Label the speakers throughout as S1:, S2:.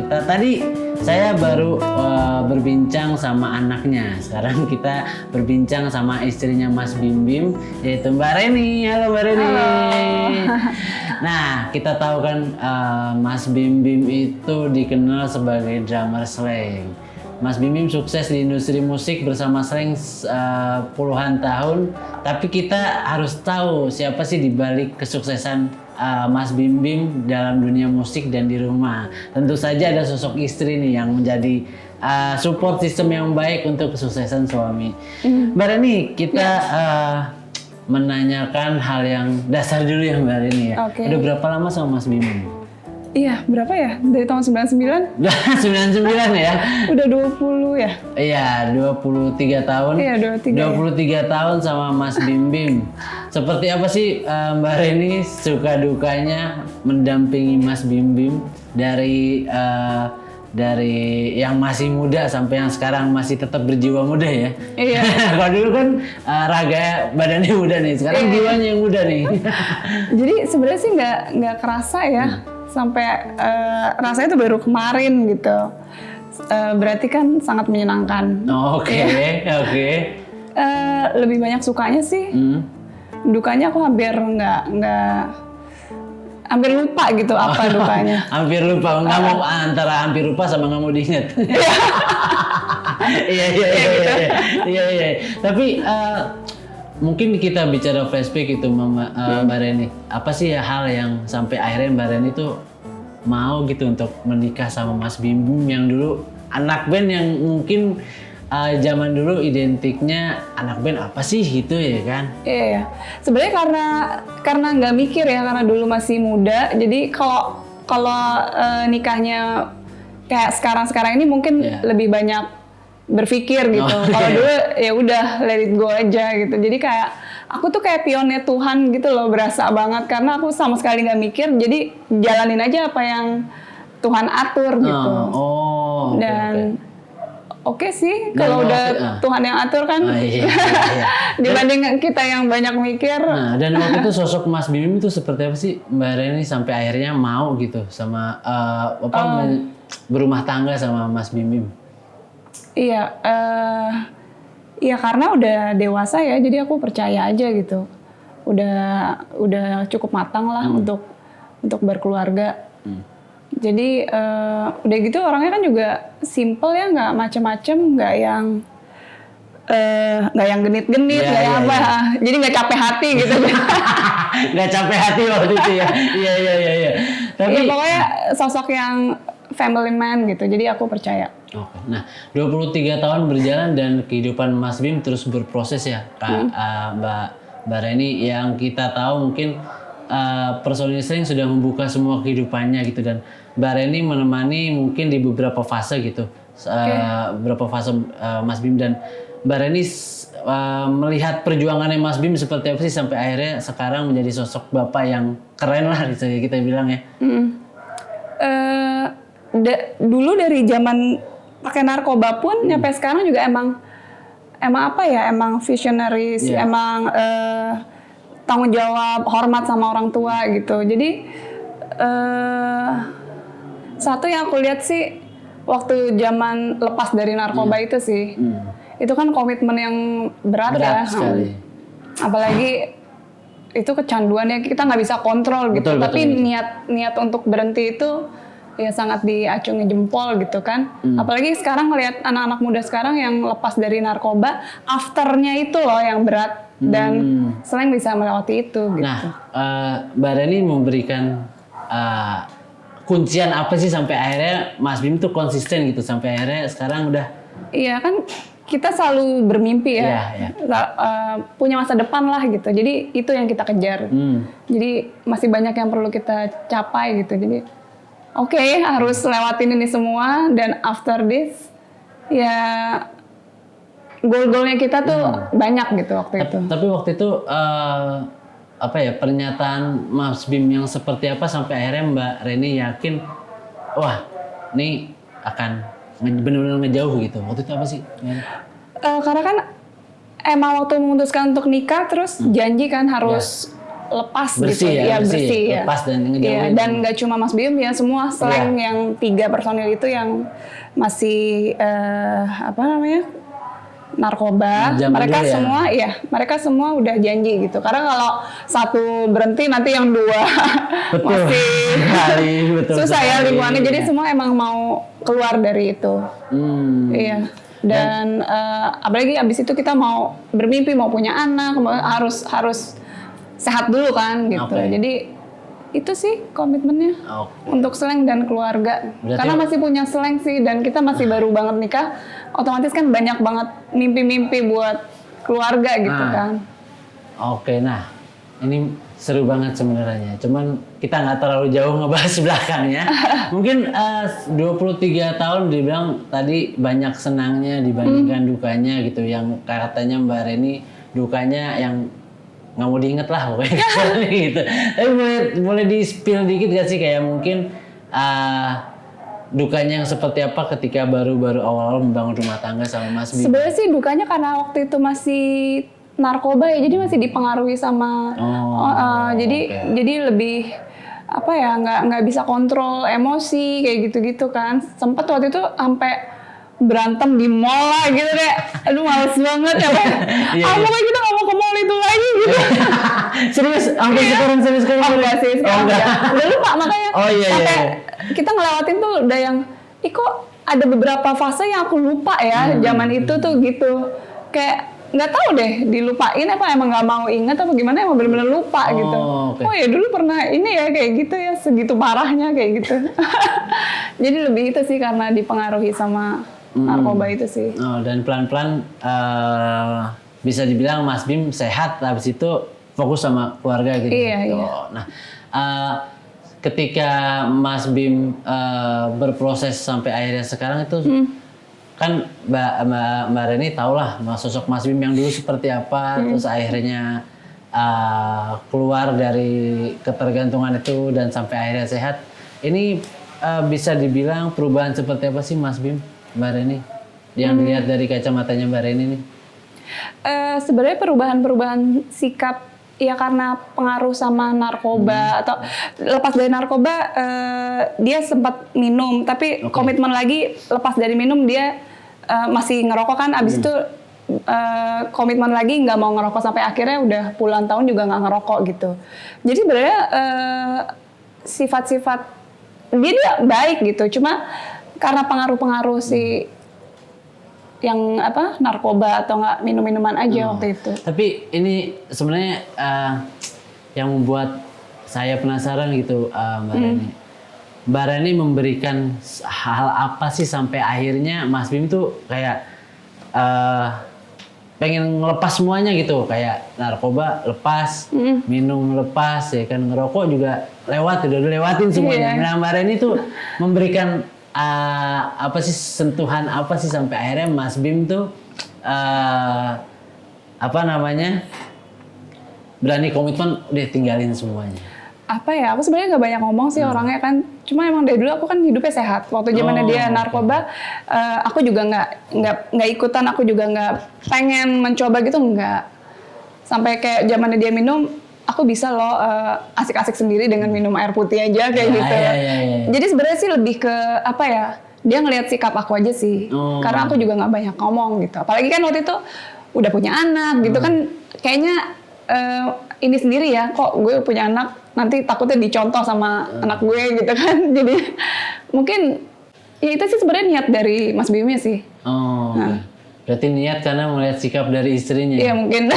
S1: kita tadi saya baru berbincang sama anaknya. Sekarang kita berbincang sama istrinya Mas Bim Bim, yaitu Mbak Reni. Halo Mbak Reni.
S2: Halo.
S1: Nah, kita tahu kan Mas Bim Bim itu dikenal sebagai drummer Slank. Mas Bim Bim sukses di industri musik bersama Slank puluhan tahun. Tapi kita harus tahu siapa sih di balik kesuksesan Mas Bim Bim dalam dunia musik dan di rumah. Tentu saja ada sosok istri nih yang menjadi support system yang baik untuk kesuksesan suami. Mbak Reni, kita menanyakan hal yang dasar dulu ya Mbak Reni ya.
S2: Oke.
S1: Udah berapa lama sama Mas Bim Bim?
S2: Iya, berapa ya? Dari tahun 99?
S1: 99 ya?
S2: Udah 20 ya?
S1: Iya, 23 tahun.
S2: Iya,
S1: 23
S2: 23
S1: tahun sama Mas Bim Bim. Seperti apa sih Mbak Reni suka dukanya mendampingi Mas Bim Bim dari yang masih muda sampai yang sekarang masih tetap berjiwa muda ya?
S2: Iya.
S1: Kalau dulu kan raga badannya muda nih, sekarang jiwanya yang muda nih.
S2: Jadi sebenarnya sih nggak kerasa ya, sampai rasanya itu baru kemarin gitu. Berarti kan sangat menyenangkan.
S1: Oke.
S2: Lebih banyak sukanya sih. Dukanya aku hampir hampir lupa gitu apa dukanya.
S1: Hampir lupa, nggak mau antara hampir lupa sama nggak mau diingat. Iya. Tapi mungkin kita bicara flashback itu Mbak Reni. Apa sih hal yang sampai akhirnya Mbak Reni itu mau gitu untuk menikah sama Mas Bim Bim yang dulu anak band yang mungkin zaman dulu identiknya anak band apa sih gitu ya kan?
S2: Iya. Sebenarnya karena nggak mikir ya, karena dulu masih muda. Jadi kalau nikahnya kayak sekarang ini mungkin lebih banyak berpikir gitu. Kalau dulu ya udah let it go aja gitu. Jadi kayak aku tuh kayak pionnya Tuhan gitu loh, berasa banget karena aku sama sekali nggak mikir. Jadi jalanin aja apa yang Tuhan atur gitu. Dan Oke sih, kalau udah Tuhan yang atur kan,
S1: iya.
S2: dibanding kita yang banyak mikir.
S1: Nah, dan waktu itu sosok Mas Bim Bim itu seperti apa sih Mbak Reni sampai akhirnya mau gitu sama berumah tangga sama Mas Bim Bim?
S2: Iya, karena udah dewasa ya, jadi aku percaya aja gitu. Udah cukup matang lah untuk berkeluarga. Jadi udah gitu orangnya kan juga simple ya, nggak macem-macem, nggak yang genit-genit, nggak yang apa. Jadi nggak capek hati gitu.
S1: Nggak capek hati waktu itu ya. Iya. Tapi
S2: pokoknya sosok yang family man gitu. Jadi aku percaya.
S1: Oke. Nah, 23 tahun berjalan dan kehidupan Mas Bim terus berproses ya, Mbak Reni. Yang kita tahu mungkin personil Slank sudah membuka semua kehidupannya gitu, dan Mbak Reni menemani mungkin di beberapa fase gitu, beberapa fase Mas Bim, dan Mbak Reni melihat perjuangannya Mas Bim seperti apa sih sampai akhirnya sekarang menjadi sosok bapak yang keren lah gitu kita bilang ya.
S2: Dulu dari zaman pakai narkoba pun nyampe sekarang juga emang apa ya, emang visionaris, emang tanggung jawab, hormat sama orang tua gitu. Jadi satu yang aku lihat sih waktu zaman lepas dari narkoba itu sih, itu kan komitmen yang berat ya.
S1: Sekali.
S2: Apalagi itu kecanduan ya, kita nggak bisa kontrol gitu. Tapi niat untuk berhenti itu ya sangat diacungi jempol gitu kan. Apalagi sekarang ngelihat anak-anak muda sekarang yang lepas dari narkoba, afternya itu loh yang berat. Dan Slank bisa melewati itu gitu.
S1: Nah, Mbak Reni memberikan kuncian apa sih sampai akhirnya Mas Bim tuh konsisten gitu sampai akhirnya sekarang udah?
S2: Iya kan, kita selalu bermimpi ya. Punya masa depan lah gitu. Jadi itu yang kita kejar. Jadi masih banyak yang perlu kita capai gitu. Jadi oke, harus lewatin ini semua, dan after this ya goal-goalnya kita tuh banyak gitu waktu itu.
S1: Tapi waktu itu pernyataan Mas Bim yang seperti apa sampai akhirnya Mbak Reni yakin, wah ini akan benar-benar ngejauh gitu. Waktu itu apa sih?
S2: Karena kan emang waktu memutuskan untuk nikah terus janji kan harus lepas
S1: bersih
S2: gitu.
S1: ya,
S2: Bersih ya.
S1: lepas dan
S2: Iya,
S1: ngejauhin.
S2: dan nggak cuma Mas Bim ya, semua slang yang 3 personil itu yang masih apa namanya? Narkoba,
S1: Zaman
S2: mereka
S1: dulu ya.
S2: semua ya, mereka semua udah janji gitu. Karena kalau satu berhenti nanti yang 2
S1: Betul.
S2: masih
S1: Sekali, betul
S2: susah ya
S1: sekali.
S2: lingkungannya. Jadi
S1: Iya.
S2: semua emang mau keluar dari itu. Iya. Dan apalagi abis itu kita mau bermimpi, mau punya anak, harus sehat dulu kan gitu.
S1: Oke.
S2: Jadi itu sih komitmennya
S1: Oke.
S2: untuk Slang dan keluarga.
S1: Berarti-
S2: Karena masih punya Slang sih dan kita masih baru banget nikah, otomatis kan banyak banget mimpi-mimpi buat keluarga gitu kan.
S1: Oke, nah ini seru banget sebenarnya. Cuman kita nggak terlalu jauh ngebahas belakangnya. Mungkin 23 tahun dibilang tadi banyak senangnya dibandingkan dukanya gitu. Yang katanya Mbak Reni dukanya yang nggak mau diinget lah pokoknya gitu. Tapi boleh di spill dikit gak sih kayak mungkin dukanya yang seperti apa ketika baru-baru awal-awal membangun rumah tangga sama Mas Bim?
S2: Sebenarnya sih dukanya karena waktu itu masih narkoba ya, jadi masih dipengaruhi sama jadi lebih apa ya, nggak bisa kontrol emosi kayak gitu-gitu kan. Sempet waktu itu sampai berantem di mall lah gitu deh. Aduh males banget ya. Aku kayak kita nggak mau ke mall itu lagi gitu.
S1: Serius? Sampai sekarang serius kayak
S2: Oh
S1: gitu?
S2: enggak sih, sekarang
S1: enggak.
S2: enggak. Udah lupa makanya.
S1: Oh, iya,
S2: Sampai
S1: iya.
S2: kita ngelewatin tuh udah yang, kok ada beberapa fase yang aku lupa ya zaman itu tuh gitu. Kayak nggak tahu deh dilupain apa emang nggak mau ingat apa gimana, emang bener-bener lupa gitu.
S1: Oke.
S2: Oh ya dulu pernah ini ya kayak gitu ya, segitu parahnya kayak gitu. Jadi lebih itu sih karena dipengaruhi sama narkoba itu sih.
S1: Oh, dan pelan-pelan bisa dibilang Mas Bim sehat, habis itu fokus sama keluarga gitu.
S2: Iya, iya.
S1: Nah, ketika Mas Bim berproses sampai akhirnya sekarang itu kan Mbak Reni tau lah sosok Mas Bim yang dulu seperti apa, terus akhirnya keluar dari ketergantungan itu dan sampai akhirnya sehat. Ini bisa dibilang perubahan seperti apa sih Mas Bim, Mbak Reni? Yang dilihat dari kacamatanya Mbak Reni nih?
S2: Sebenarnya perubahan sikap ya karena pengaruh sama narkoba atau lepas dari narkoba dia sempat minum tapi komitmen lagi lepas dari minum dia masih ngerokok kan, abis itu komitmen lagi nggak mau ngerokok sampai akhirnya udah puluhan tahun juga nggak ngerokok gitu. Jadi sebenarnya sifat-sifat dia baik gitu, cuma karena pengaruh-pengaruh si yang apa narkoba atau nggak minum-minuman aja waktu itu.
S1: Tapi ini sebenarnya yang membuat saya penasaran gitu, Mbak Reni. Mbak Reni memberikan hal apa sih sampai akhirnya Mas Bim tuh kayak pengen ngelepas semuanya gitu, kayak narkoba lepas, minum lepas, ya kan, ngerokok juga udah dilewatin semuanya. Nah, Mbak Reni tuh memberikan apa sih, sentuhan apa sih sampai akhirnya Mas Bim tuh apa namanya, berani komitmen udah tinggalin semuanya?
S2: Apa ya, aku sebenarnya nggak banyak ngomong sih orangnya kan, cuma emang dari dulu aku kan hidupnya sehat. Waktu zamannya dia narkoba, aku juga nggak ikutan, aku juga nggak pengen mencoba gitu, nggak. Sampai kayak zamannya dia minum, aku bisa loh asik-asik sendiri dengan minum air putih aja kayak gitu.
S1: Ya.
S2: Jadi sebenarnya sih lebih ke apa ya, dia ngelihat sikap aku aja sih, karena aku juga nggak banyak ngomong gitu. Apalagi kan waktu itu udah punya anak gitu kan, kayaknya ini sendiri ya, kok gue punya anak nanti takutnya dicontoh sama anak gue gitu kan. Jadi mungkin ya itu sih sebenarnya niat dari Mas Bimnya sih.
S1: Berarti niat karena melihat sikap dari istrinya.
S2: Iya mungkin.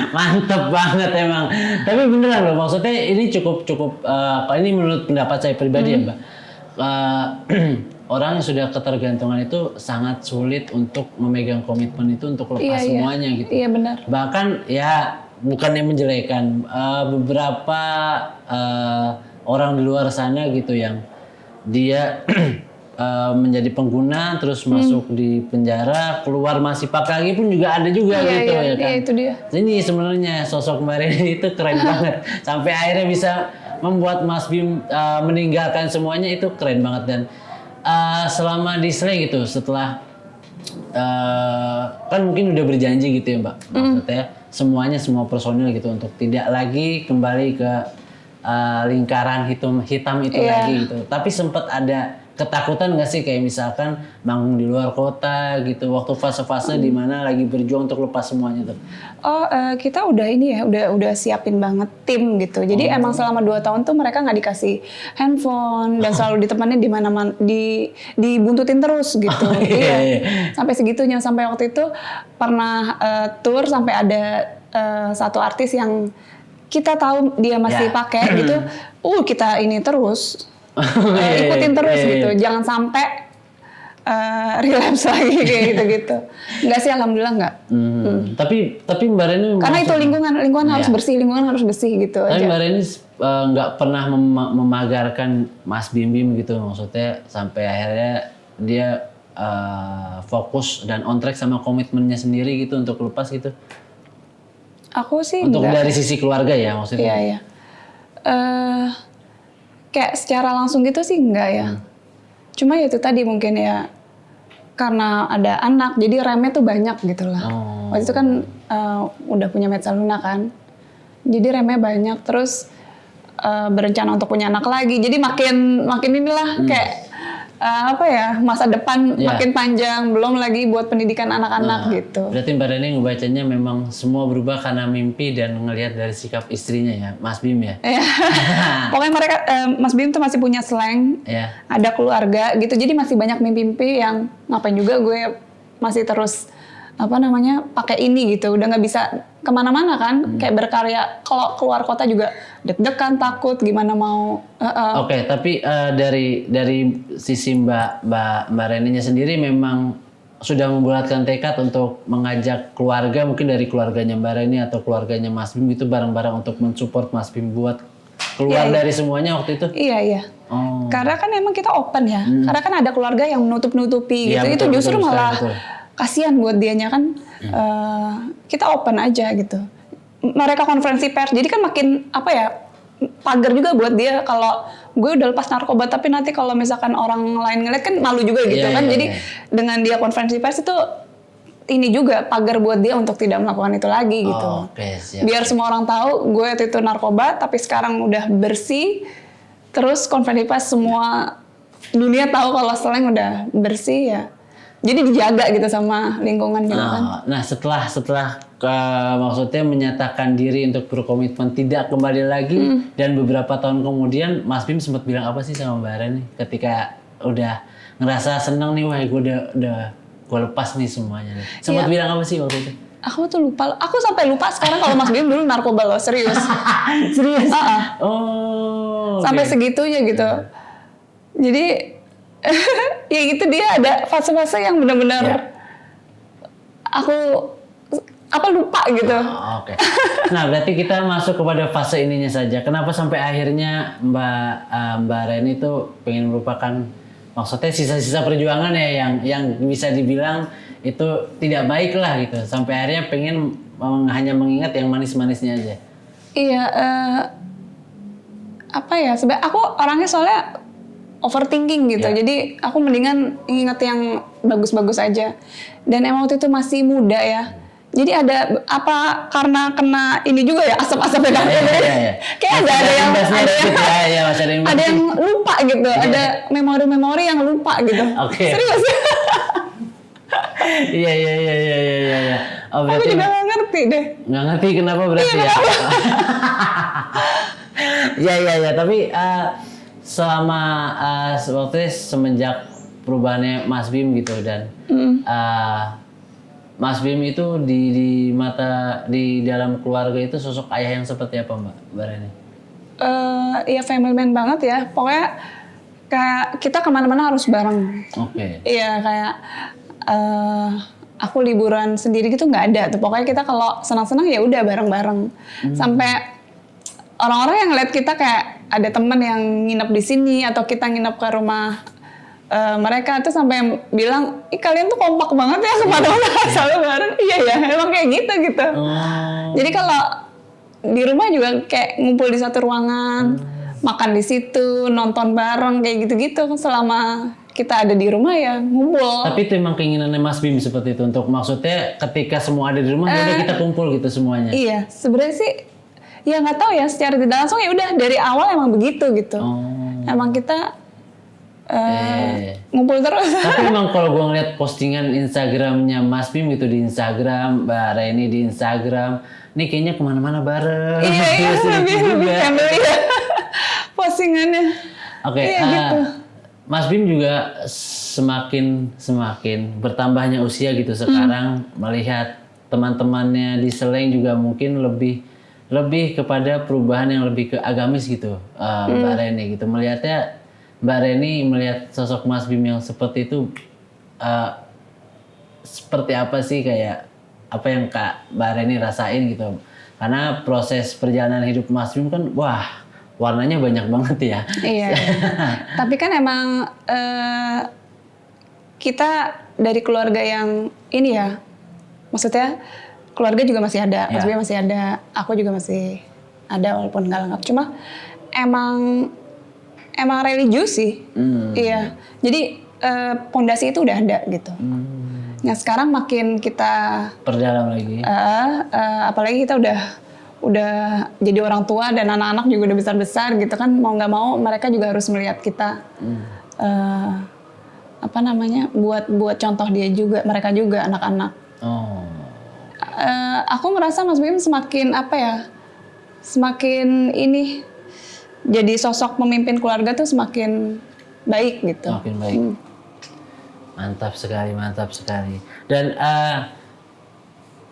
S1: Mantep banget emang. Tapi beneran loh, maksudnya ini cukup ini menurut pendapat saya pribadi ya Mbak. Orang yang sudah ketergantungan itu sangat sulit untuk memegang komitmen itu untuk lepas semuanya gitu.
S2: Iya benar.
S1: Bahkan ya bukannya menjelekan, beberapa orang di luar sana gitu yang dia menjadi pengguna terus masuk di penjara, keluar masih pakai lagi pun juga ada juga gitu ya kan.
S2: Iya itu dia.
S1: Ini sebenarnya sosok Mbak Reni itu keren banget. Sampai akhirnya bisa membuat Mas Bim meninggalkan semuanya, itu keren banget. Dan selama di Slang gitu, setelah kan mungkin udah berjanji gitu ya Mbak, maksudnya semua personil gitu untuk tidak lagi kembali ke lingkaran hitam itu lagi gitu. Tapi sempat ada ketakutan nggak sih kayak misalkan manggung di luar kota gitu waktu fase-fase di mana lagi berjuang untuk lepas semuanya tuh?
S2: Kita udah ini ya, udah siapin banget tim gitu. Jadi emang selama 2 tahun tuh mereka nggak dikasih handphone dan selalu ditemani di mana-mana, dibuntutin terus gitu. Iya. Sampai segitunya, sampai waktu itu pernah tour sampai ada satu artis yang kita tahu dia masih pakai gitu. Kita ini terus. Ikutin terus gitu, jangan sampai relapse lagi kayak gitu-gitu. Enggak sih, alhamdulillah enggak.
S1: Tapi Mbak Reni
S2: karena itu lingkungan harus bersih, lingkungan harus bersih gitu.
S1: Tapi
S2: aja.
S1: Mbak Reni nggak pernah memagarkan Mas Bim Bim gitu, maksudnya sampai akhirnya dia fokus dan on track sama komitmennya sendiri gitu untuk lepas gitu.
S2: Aku sih
S1: untuk
S2: enggak.
S1: dari sisi keluarga ya maksudnya.
S2: Iya. Kayak secara langsung gitu sih enggak ya. Cuma ya itu tadi mungkin ya karena ada anak jadi remnya tuh banyak gitu lah. Waktu itu kan udah punya Metsaluna kan. Jadi remnya banyak terus berencana untuk punya anak lagi. Jadi makin inilah kayak masa depan makin panjang, belum lagi buat pendidikan anak-anak gitu.
S1: Berarti Mbak Reni ngebacanya memang semua berubah karena mimpi dan ngelihat dari sikap istrinya ya, Mas Bim ya.
S2: Pokoknya mereka Mas Bim tuh masih punya slang, ada keluarga gitu, jadi masih banyak mimpi-mimpi yang ngapain juga gue masih terus pakai ini gitu, udah nggak bisa kemana-mana kan, kayak berkarya. Kalau keluar kota juga deg-degan, takut gimana mau.
S1: Oke, tapi dari sisi Mbak Reninya sendiri memang sudah membulatkan tekad untuk mengajak keluarga, mungkin dari keluarganya Mbak Reni atau keluarganya Mas Bim itu bareng-bareng untuk mensupport Mas Bim buat keluar dari semuanya waktu itu.
S2: Iya. Karena kan emang kita open ya, karena kan ada keluarga yang menutup-nutupi gitu, itu justru malah kasihan buat dianya kan. Kita open aja gitu. Mereka konferensi pers, jadi kan makin pagar juga buat dia kalau gue udah lepas narkoba, tapi nanti kalau misalkan orang lain ngeliat kan malu juga gitu kan. Jadi dengan dia konferensi pers itu ini juga pagar buat dia untuk tidak melakukan itu lagi gitu. Biar semua orang tahu gue itu narkoba, tapi sekarang udah bersih. Terus konferensi pers semua dunia tahu kalau Slang udah bersih ya. Jadi dijaga gitu sama lingkungan gitu kan.
S1: Nah setelah maksudnya menyatakan diri untuk berkomitmen tidak kembali lagi dan beberapa tahun kemudian Mas Bim sempat bilang apa sih sama Mbak Reni ketika udah ngerasa seneng nih, wah gue lepas nih semuanya nih. Sempat bilang apa sih waktu itu?
S2: Aku tuh lupa. Aku sampai lupa sekarang kalau Mas Bim dulu narkoba loh, serius.
S1: Serius?
S2: Sampai segitunya gitu. Jadi ya gitu, dia ada fase-fase yang benar-benar aku lupa gitu.
S1: Nah berarti kita masuk kepada fase ininya saja. Kenapa sampai akhirnya Mbak Reni itu pengen melupakan, maksudnya sisa-sisa perjuangan ya yang bisa dibilang itu tidak baik lah gitu. Sampai akhirnya pengen hanya mengingat yang manis-manisnya aja. Iya.
S2: Sebenarnya aku orangnya soalnya overthinking gitu. Jadi aku mendingan ingat yang bagus-bagus aja. Dan emang waktu itu masih muda ya. Jadi ada karena kena ini juga ya, asap-asapnya kan. Kayak ada yang lupa gitu. Ada memori-memori yang lupa gitu. Serius.
S1: Iya.
S2: Aku juga nggak ngerti deh.
S1: Nggak ngerti kenapa berarti ya. Iya. Tapi selama waktu semenjak perubahannya Mas Bim gitu dan Mas Bim itu di dalam keluarga itu sosok ayah yang seperti apa Mbak Reni?
S2: Iya family man banget ya. Pokoknya kayak kita kemana-mana harus bareng. Iya kayak aku liburan sendiri gitu nggak ada tuh. Pokoknya kita kalau senang-senang ya udah bareng-bareng. Sampai orang-orang yang lihat kita kayak ada teman yang nginep di sini atau kita nginep ke rumah mereka tuh sampai bilang, kalian tuh kompak banget ya kemana-mana selalu bareng. Iya ya, emang kayak gitu. Jadi kalau di rumah juga kayak ngumpul di satu ruangan, makan di situ, nonton bareng kayak gitu-gitu selama kita ada di rumah ya ngumpul.
S1: Tapi itu emang keinginannya Mas Bim seperti itu, untuk maksudnya ketika semua ada di rumah udah kita kumpul gitu semuanya.
S2: Iya, sebenarnya sih ya nggak tahu ya, secara tidak langsung ya udah dari awal emang begitu gitu. Emang kita ngumpul terus.
S1: Tapi emang kalau gue ngeliat postingan Instagramnya Mas Bim gitu di Instagram, Mbak Reni di Instagram, nih kayaknya kemana-mana bareng.
S2: Iya, lebih family ya postingannya.
S1: Oke,
S2: gitu.
S1: Mas Bim juga semakin bertambahnya usia gitu sekarang, melihat teman-temannya di Slank juga mungkin lebih kepada perubahan yang lebih ke agamis gitu, Mbak Reni gitu. Melihatnya Mbak Reni melihat sosok Mas Bim yang seperti itu, seperti apa sih, kayak apa yang Mbak Reni rasain gitu? Karena proses perjalanan hidup Mas Bim kan, wah, warnanya banyak banget ya.
S2: Iya. Tapi kan emang kita dari keluarga yang ini ya, maksudnya keluarga juga masih ada, Mas Bim masih ada, aku juga masih ada walaupun nggak lengkap. Cuma emang religius sih. Iya. Jadi pondasi itu udah ada gitu. Nah sekarang makin kita
S1: perdalam lagi.
S2: Apalagi kita udah jadi orang tua dan anak-anak juga udah besar-besar gitu kan, mau nggak mau mereka juga harus melihat kita buat contoh dia juga, mereka juga anak-anak. Aku merasa Mas Bim semakin ini jadi sosok pemimpin keluarga tuh semakin baik gitu.
S1: Semakin baik. Mantap sekali. Dan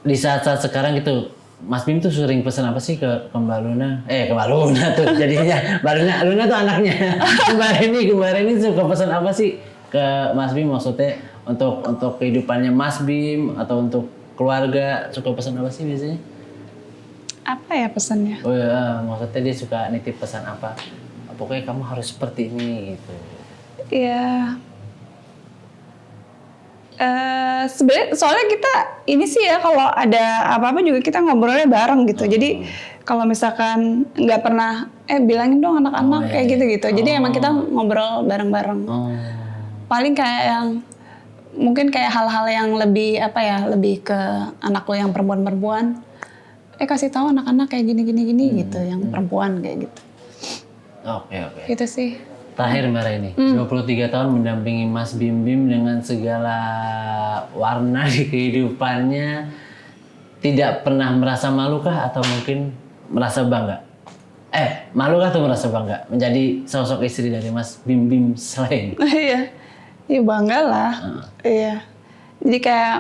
S1: di saat-saat sekarang gitu, Mas Bim tuh sering pesan apa sih ke Mbak Luna? Ke Mbak Luna tuh jadinya. Mbak Luna tuh anaknya. Kemarin ini suka pesan apa sih ke Mas Bim, maksudnya untuk kehidupannya Mas Bim atau untuk keluarga, suka pesan apa sih biasanya?
S2: Apa ya pesannya?
S1: Oh ya, maksudnya dia suka nitip pesan apa? Pokoknya kamu harus seperti ini gitu.
S2: Iya. Sebenarnya soalnya kita ini sih ya, kalau ada apa-apa juga kita ngobrolnya bareng gitu. Jadi kalau misalkan nggak pernah bilangin dong anak-anak kayak gitu-gitu. Jadi emang kita ngobrol bareng-bareng. Paling kayak yang mungkin kayak hal-hal yang lebih lebih ke anak lo yang perempuan-perempuan. Kasih tahu anak-anak kayak gini gitu, yang perempuan kayak gitu.
S1: Oke.
S2: Gitu sih.
S1: Terakhir Mbak Reni, 23 tahun mendampingi Mas Bim Bim dengan segala warna di kehidupannya, tidak pernah merasa malu kah atau mungkin merasa bangga? Malu kah atau merasa bangga menjadi sosok istri dari Mas Bim Bim Slank?
S2: Iya, bangga lah. Iya. Jadi kayak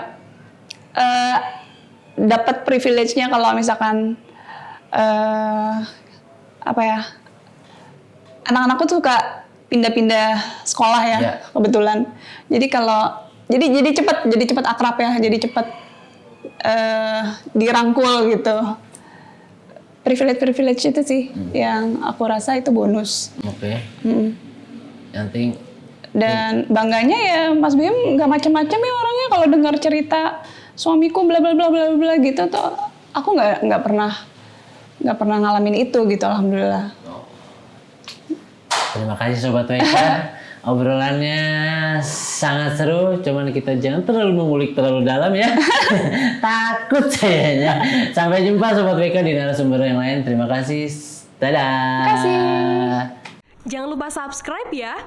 S2: dapat privilege-nya kalau misalkan anak-anakku tuh suka pindah-pindah sekolah ya, kebetulan. Jadi jadi cepat akrab ya, jadi cepat dirangkul gitu. Privilege itu sih yang aku rasa itu bonus.
S1: Oke. Yang
S2: dan bangganya ya Mas Bim nggak macam-macam ya orangnya, kalau dengar cerita suamiku bla bla bla bla bla gitu tuh aku nggak pernah ngalamin itu gitu, alhamdulillah.
S1: Terima kasih Sobat WK, obrolannya sangat seru, cuman kita jangan terlalu mengulik terlalu dalam ya. Takut sayanya. Sampai jumpa Sobat WK di narasumber yang lain. Terima kasih. Dadah.
S2: Terima kasih.
S3: Jangan lupa subscribe ya.